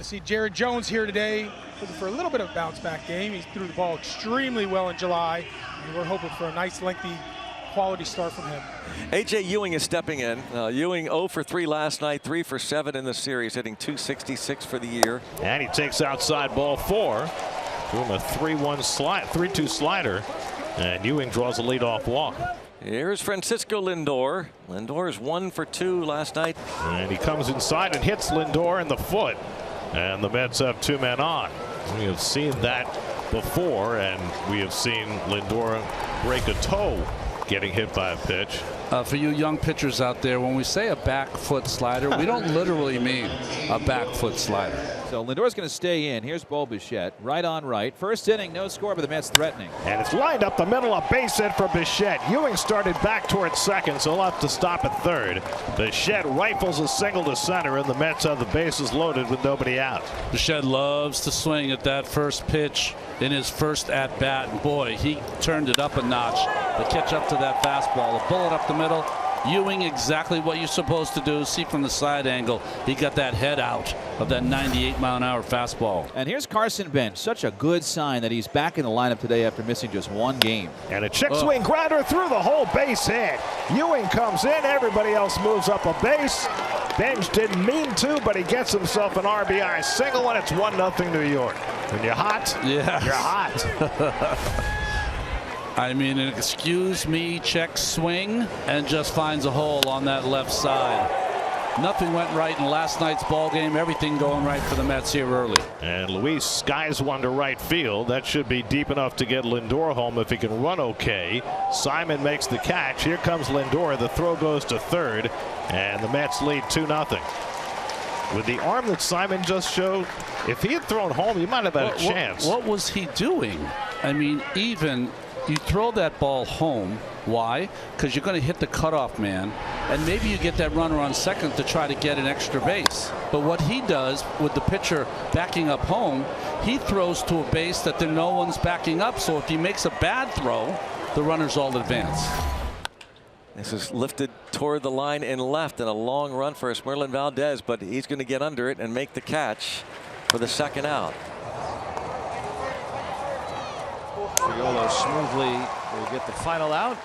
see Jared Jones here today looking for a little bit of a bounce-back game. He threw the ball extremely well in July, and we're hoping for a nice, lengthy, quality start from him. A.J. Ewing is stepping in. Ewing 0 for 3 last night, 3 for 7 in the series, hitting .266 for the year. And he takes outside ball 4. Threw him a 3-2 slider, and Ewing draws a leadoff walk. Here's Francisco Lindor. Lindor is 1 for 2 last night. And he comes inside and hits Lindor in the foot. And the Mets have 2 men on. We have seen that before, and we have seen Lindor break a toe getting hit by a pitch. For you young pitchers out there, when we say a back foot slider, we don't literally mean a back foot slider. So Lindor's going to stay in. Here's Bo Bichette, right on right. First inning, no score, but the Mets threatening. And it's lined up the middle, a base hit for Bichette. Ewing started back towards second, so he'll have to stop at third. Bichette rifles a single to center, and the Mets have the bases loaded with nobody out. Bichette loves to swing at that first pitch in his first at bat, and boy, he turned it up a notch to catch up to that fastball. A bullet up the middle. Ewing exactly what you're supposed to do. See from the side angle, he got that head out of that 98-mile-an-hour fastball. And here's Carson Bench. Such a good sign that he's back in the lineup today after missing just 1 game. And a check swing grounder through the whole base hit. Ewing comes in. Everybody else moves up a base. Bench didn't mean to, but he gets himself an RBI single, and it's 1-0 New York. When you're hot, yeah, you're hot. I mean, an excuse me check swing and just finds a hole on that left side. Nothing went right in last night's ball game. Everything going right for the Mets here early. And Luis skies one to right field. That should be deep enough to get Lindor home if he can run okay. Simon makes the catch. Here comes Lindor. The throw goes to third, and the Mets lead 2-0. With the arm that Simon just showed, if he had thrown home, he might have had a chance. What was he doing? I mean, even you throw that ball home. Why? Because you're going to hit the cutoff man, and maybe you get that runner on second to try to get an extra base. But what he does with the pitcher backing up home, he throws to a base that there no one's backing up. So if he makes a bad throw, the runners all advance. This is lifted toward the line and left, and a long run for Esmerlin Valdez, but he's going to get under it and make the catch for the second out. Triolo smoothly will get the final out.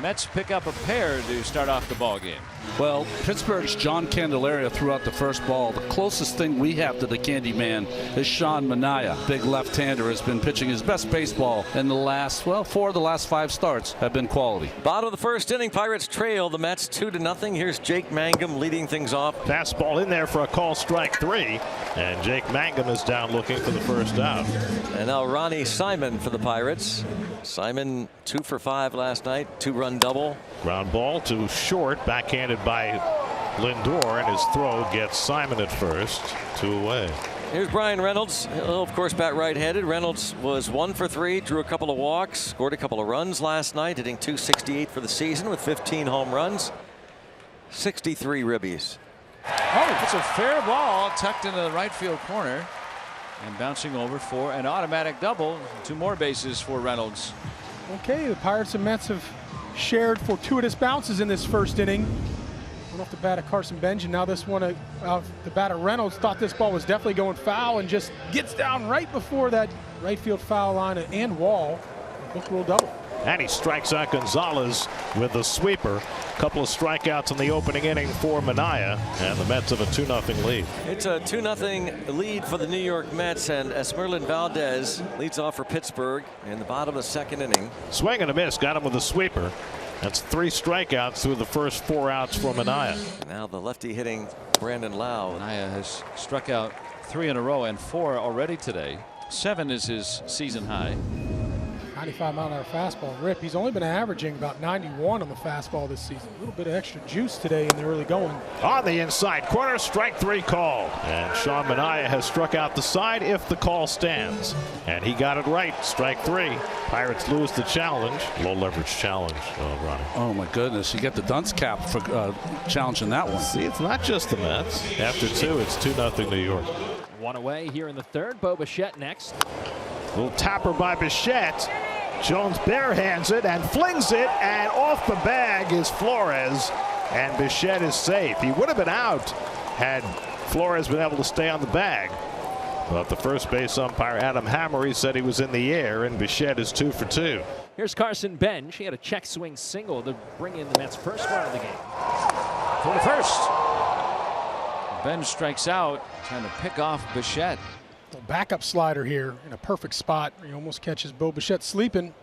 Mets pick up a pair to start off the ball game. Well, Pittsburgh's John Candelaria threw out the first ball. The closest thing we have to the Candy Man is Sean Manaea. Big left-hander has been pitching his best baseball in the last, well, 4 of the last 5 starts have been quality. Bottom of the first inning, Pirates trail the Mets 2-0. Here's Jake Mangum leading things off. Fastball in there for a call, strike 3, and Jake Mangum is down looking for the first out. And now Ronnie Simon for the Pirates. Simon 2 for 5 last night, 2-run double. Ground ball to short, backhanded by Lindor, and his throw gets Simon at first. 2 away. Here's Brian Reynolds. He'll of course bat right-handed. Reynolds was 1 for 3, drew a couple of walks, scored a couple of runs last night, hitting .268 for the season with 15 home runs, 63 ribbies. Oh, it's a fair ball tucked into the right field corner and bouncing over for an automatic double. 2 more bases for Reynolds. Okay, the Pirates and Mets have shared fortuitous bounces in this first inning. Went off the bat of Carson Bench, and now this one off the bat of Reynolds. Thought this ball was definitely going foul and just gets down right before that right field foul line and wall. Book rule double. And he strikes out Gonzalez with the sweeper. Couple of strikeouts in the opening inning for Manaea, and the Mets have a 2-0 lead. It's a 2-0 lead for the New York Mets, and Esmerlin Valdez leads off for Pittsburgh in the bottom of the second inning. Swing and a miss, got him with a sweeper. That's 3 strikeouts through the first 4 outs for Manaea. Now the lefty hitting Brandon Lau. Manaea has struck out 3 in a row and 4 already today. 7 is his season high. 95-mile-an-hour fastball rip. He's only been averaging about 91 on the fastball this season. A little bit of extra juice today in the early going. On the inside corner, strike 3 call. And Sean Manaea has struck out the side if the call stands. And he got it right. Strike 3. Pirates lose the challenge. Low leverage challenge, Ronnie. Oh my goodness, you get the dunce cap for challenging that one. See, it's not just the Mets. After 2, it's 2-0 New York. 1 away here in the third. Bo Bichette next. Little tapper by Bichette. Jones barehands it and flings it, and off the bag is Flores, and Bichette is safe. He would have been out had Flores been able to stay on the bag. But the first base umpire, Adam Hammery, said he was in the air, and Bichette is 2 for 2. Here's Carson Bench. He had a check swing single to bring in the Mets' first run of the game. For the first. Bench strikes out, trying to pick off Bichette. Backup slider here in a perfect spot. He almost catches Bo Bichette sleeping.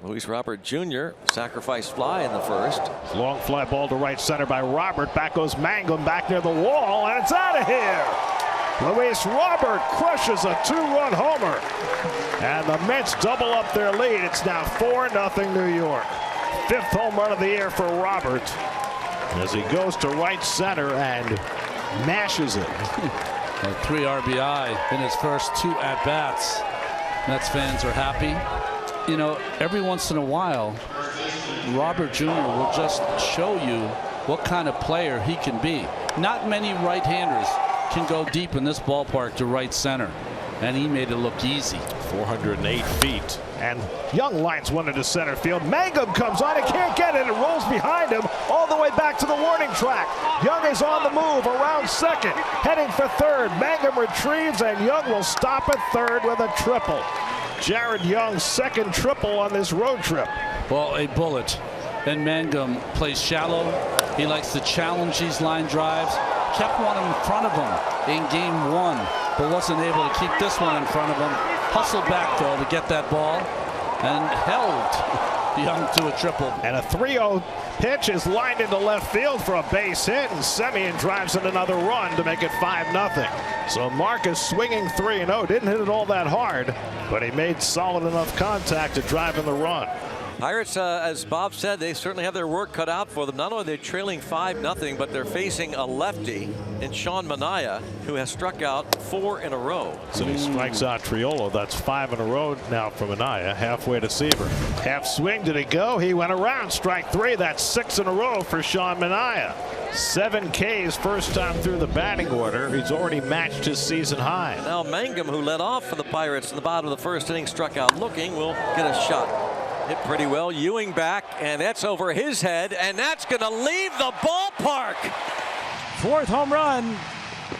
Luis Robert Jr. sacrifice fly in the first. Long fly ball to right center by Robert. Back goes Mangum back near the wall, and it's out of here. Luis Robert crushes a 2-run homer. And the Mets double up their lead. It's now 4-0 New York. 5th home run of the year for Robert as he goes to right center and mashes it. 3 RBI in his first 2 at-bats. Mets fans are happy. You know, every once in a while, Robert Jr. will just show you what kind of player he can be. Not many right-handers can go deep in this ballpark to right center, and he made it look easy. 408 feet. And Young lines one into center field. Mangum comes on, he can't get it. It rolls behind him all the way back to the warning track. Young is on the move around second, heading for third. Mangum retrieves, and Young will stop at third with a triple. Jared Young's second triple on this road trip. Well, a bullet. And Mangum plays shallow. He likes to challenge these line drives. Kept one in front of him in game 1, but wasn't able to keep this one in front of him. Hustled back, though, to get that ball and held Young to a triple. And a 3-0 pitch is lined into left field for a base hit, and Semien drives in another run to make it 5-0. So Marcus swinging 3-0, didn't hit it all that hard, but he made solid enough contact to drive in the run. Pirates, as Bob said, they certainly have their work cut out for them. Not only are they trailing 5-0, but they're facing a lefty in Sean Manaea, who has struck out 4 in a row. So he strikes out Triolo. That's 5 in a row now for Manaea. Halfway to Seaver. Half swing, did he go? He went around. Strike 3. That's 6 in a row for Sean Manaea. 7 Ks first time through the batting order. He's already matched his season high. And now Mangum, who led off for the Pirates in the bottom of the first inning, struck out looking, will get a shot. Hit pretty well. Ewing back, and that's over his head, and that's going to leave the ballpark. 4th home run.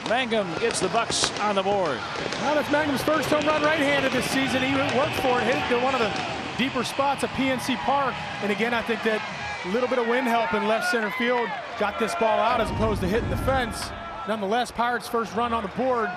Mangum gets the Bucks on the board. Well, that's Mangum's first home run right-handed this season. He worked for it, hit it to one of the deeper spots at PNC Park. And again, I think that a little bit of wind help in left center field got this ball out as opposed to hitting the fence. Nonetheless, Pirates' first run on the board.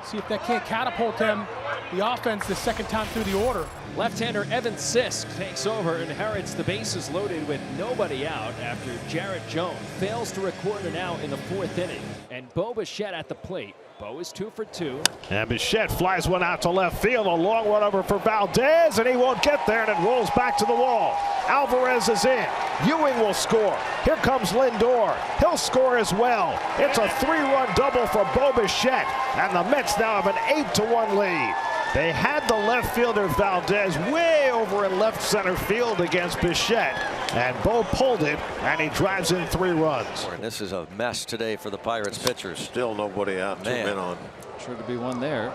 See if that can't catapult them, the offense, the second time through the order. Left-hander Evan Sisk takes over, inherits the bases loaded with nobody out after Jarrett Jones fails to record an out in the 4th inning. And Bo Bichette at the plate. Bo is 2 for 2. And Bichette flies one out to left field. A long one over for Valdez, and he won't get there, and it rolls back to the wall. Alvarez is in. Ewing will score. Here comes Lindor. He'll score as well. It's a 3-run double for Bo Bichette, and the Mets now have an 8-1 lead. They had the left fielder Valdez way over in left center field against Bichette, and Bo pulled it, and he drives in 3 runs. And this is a mess today for the Pirates pitchers. Still nobody out. 2 men on. Sure to be one there.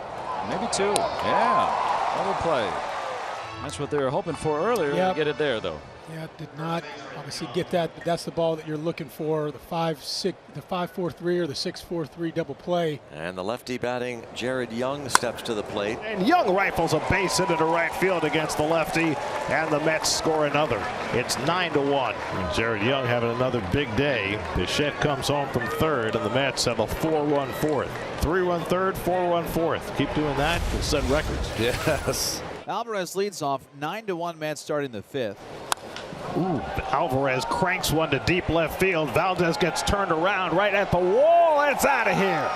Maybe 2. Yeah. Double play. That's what they were hoping for earlier. Yep. Get it there, though. Yeah, did not obviously get that, but that's the ball that you're looking for, the 5-6, the 5-4-3 or the 6-4-3 double play. And the lefty batting Jared Young steps to the plate. And Young rifles a base into the right field against the lefty, and the Mets score another. It's 9-1. And Jared Young having another big day. Bichette comes home from third, and the Mets have a 4-run fourth. 3-run third, 4-run fourth. Keep doing that, we'll set records. Yes. Alvarez leads off 9-1 Mets starting the 5th. Ooh, Alvarez cranks one to deep left field. Valdez gets turned around right at the wall. It's out of here.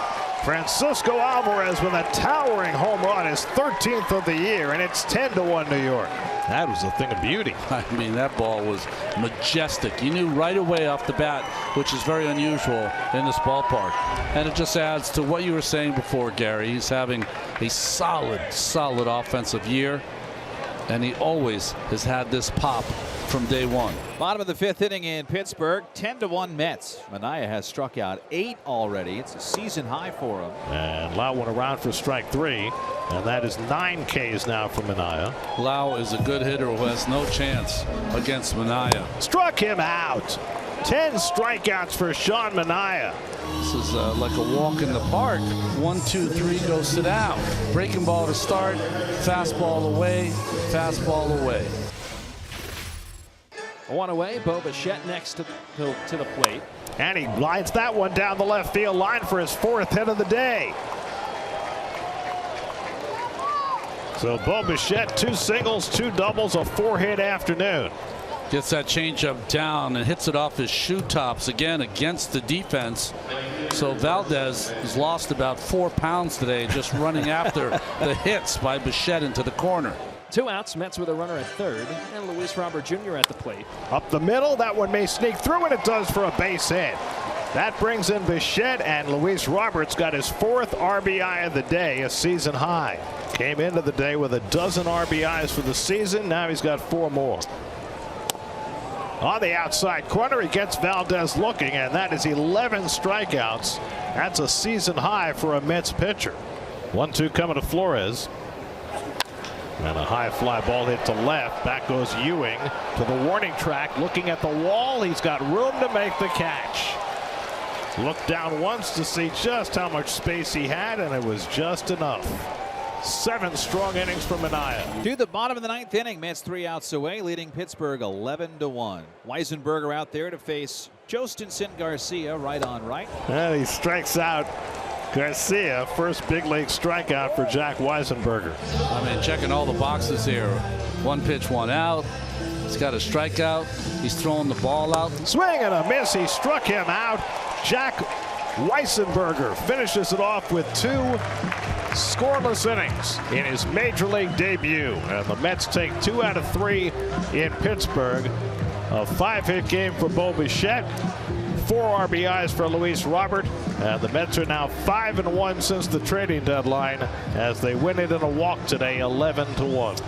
Francisco Alvarez with a towering home run, his 13th of the year, and it's 10-1 New York. That was a thing of beauty. I mean, that ball was majestic. You knew right away off the bat, which is very unusual in this ballpark. And it just adds to what you were saying before, Gary. He's having a solid offensive year, and he always has had this pop from day one. Bottom of the 5th inning in Pittsburgh, 10-1 Mets. Manaea has struck out 8 already. It's a season high for him. And Lau went around for strike 3, and that is 9 Ks now for Manaea. Lau is a good hitter who has no chance against Manaea. Struck him out. 10 strikeouts for Sean Manaea. This is like a walk in the park. 1, 2, 3, go sit down. Breaking ball to start, fastball away, fastball away. One away, Bo Bichette next to the plate. And he lines that one down the left field line for his 4th hit of the day. So Bo Bichette, 2 singles, 2 doubles, a 4-hit afternoon. Gets that changeup down and hits it off his shoe tops again against the defense. So Valdez has lost about 4 pounds today just running after the hits by Bichette into the corner. 2 outs, Mets with a runner at third, and Luis Robert Jr. at the plate. Up the middle, that one may sneak through, and it does for a base hit. That brings in Bichette, and Luis Roberts got his 4th RBI of the day, a season high. Came into the day with a dozen RBIs for the season. Now he's got 4 more. On the outside corner, he gets Valdez looking, and that is 11 strikeouts. That's a season high for a Mets pitcher. 1-2 coming to Flores. And a high fly ball hit to left. Back goes Ewing to the warning track, looking at the wall. He's got room to make the catch. Looked down once to see just how much space he had, and it was just enough. 7 strong innings from Manaea. To the bottom of the 9th inning, Mets 3 outs away, leading Pittsburgh 11-1. Weisenberger out there to face Jostinson Garcia, right on right. And he strikes out Garcia. First big league strikeout for Jack Weisenberger. I mean, checking all the boxes here. 1 pitch, 1 out. He's got a strikeout. He's throwing the ball out. Swing and a miss. He struck him out. Jack Weisenberger finishes it off with 2 scoreless innings in his major league debut. And the Mets take 2 out of 3 in Pittsburgh. A 5-hit game for Bo Bichette. 4 RBIs for Luis Robert. And the Mets are now 5-1 since the trading deadline as they win it in a walk today, 11-1.